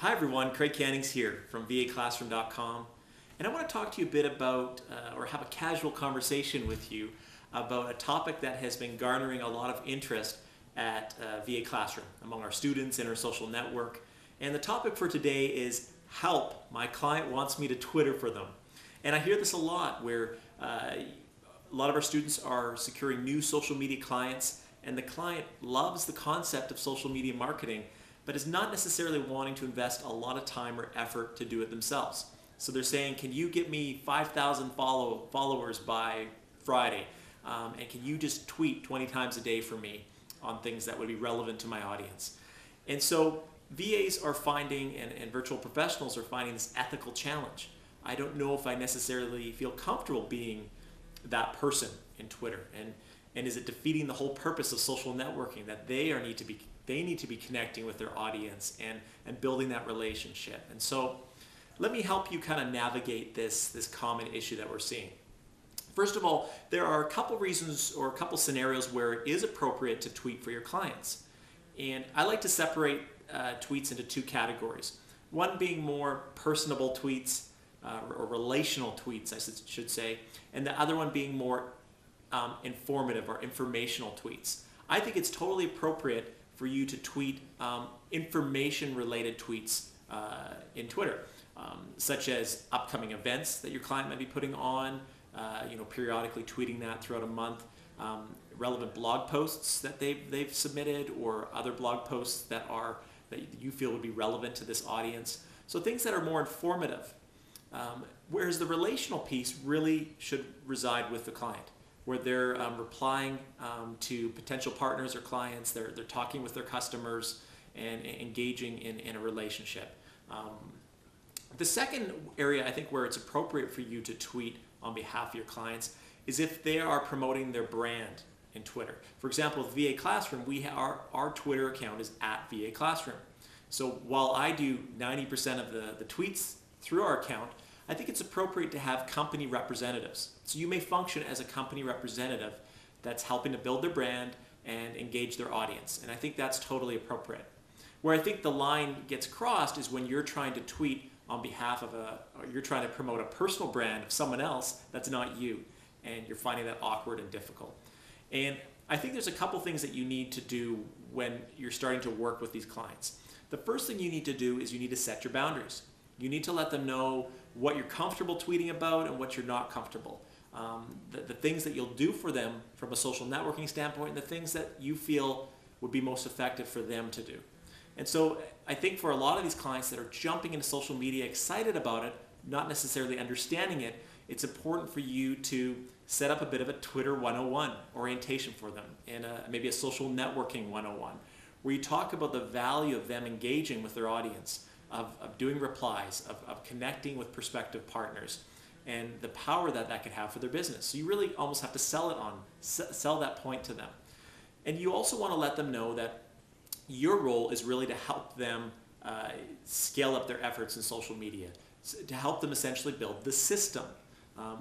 Hi everyone, Craig Cannings here from VAClassroom.com, and I want to talk to you a bit about, or have a casual conversation with you about a topic that has been garnering a lot of interest at VA Classroom among our students in our social network. And the topic for today is help, my client wants me to Twitter for them. And I hear this a lot where a lot of our students are securing new social media clients, and the client loves the concept of social media marketing, but is not necessarily wanting to invest a lot of time or effort to do it themselves. So they're saying, can you get me 5,000 followers by Friday? And can you just tweet 20 times a day for me on things that would be relevant to my audience? And so VAs are finding, and virtual professionals are finding this ethical challenge. I don't know if I necessarily feel comfortable being that person in Twitter. And is it defeating the whole purpose of social networking, that they need to be connecting with their audience and building that relationship? And so let me help you kind of navigate this common issue that we're seeing. First of all, there are a couple reasons or a couple scenarios where it is appropriate to tweet for your clients. And I like to separate tweets into two categories. One being more personable tweets, or relational tweets, I should say, and the other one being more informative or informational tweets. I think it's totally appropriate for you to tweet information-related tweets in Twitter, such as upcoming events that your client might be putting on, periodically tweeting that throughout a month, relevant blog posts that they've submitted, or other blog posts that you feel would be relevant to this audience. So things that are more informative. Whereas the relational piece really should reside with the client, where they're replying to potential partners or clients, they're talking with their customers and engaging in a relationship. The second area I think where it's appropriate for you to tweet on behalf of your clients is if they are promoting their brand in Twitter. For example, with VA Classroom, our Twitter account is @VA Classroom. So while I do 90% of the tweets through our account, I think it's appropriate to have company representatives. So you may function as a company representative that's helping to build their brand and engage their audience. And I think that's totally appropriate. Where I think the line gets crossed is when you're trying to tweet on behalf of or you're trying to promote a personal brand of someone else that's not you, and you're finding that awkward and difficult. And I think there's a couple things that you need to do when you're starting to work with these clients. The first thing you need to do is you need to set your boundaries. You need to let them know what you're comfortable tweeting about and what you're not comfortable. The things that you'll do for them from a social networking standpoint, and the things that you feel would be most effective for them to do. And so I think for a lot of these clients that are jumping into social media excited about it, not necessarily understanding it, it's important for you to set up a bit of a Twitter 101 orientation for them, and maybe a social networking 101, where you talk about the value of them engaging with their audience, of doing replies, of connecting with prospective partners, and the power that could have for their business. So you really almost have to sell that point to them. And you also want to let them know that your role is really to help them scale up their efforts in social media, to help them essentially build the system.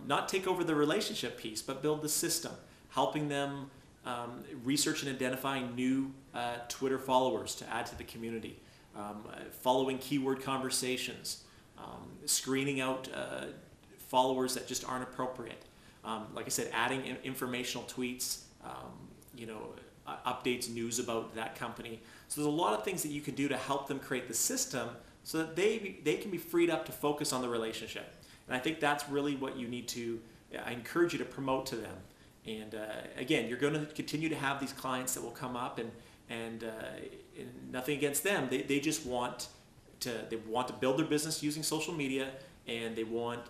Not take over the relationship piece, but build the system, helping them research and identifying new Twitter followers to add to the community. Following keyword conversations, screening out followers that just aren't appropriate. Like I said, adding informational tweets, updates, news about that company. So there's a lot of things that you can do to help them create the system so that they can be freed up to focus on the relationship. And I think that's really what you need to, I encourage you to promote to them. And again, you're going to continue to have these clients that will come up, and nothing against them. They just want to build their business using social media, and they want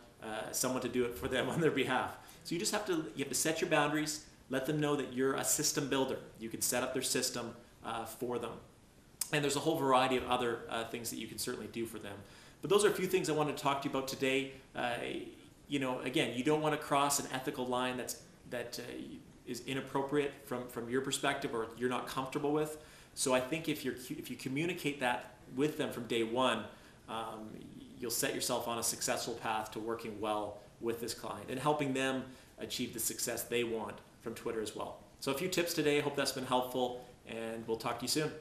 someone to do it for them on their behalf. So you have to set your boundaries, let them know that you're a system builder. You can set up their system for them. And there's a whole variety of other things that you can certainly do for them. But those are a few things I wanted to talk to you about today. Again, you don't want to cross an ethical line that is inappropriate from your perspective, or you're not comfortable with. So I think if you communicate that with them from day one, you'll set yourself on a successful path to working well with this client and helping them achieve the success they want from Twitter as well. So a few tips today. I hope that's been helpful, and we'll talk to you soon.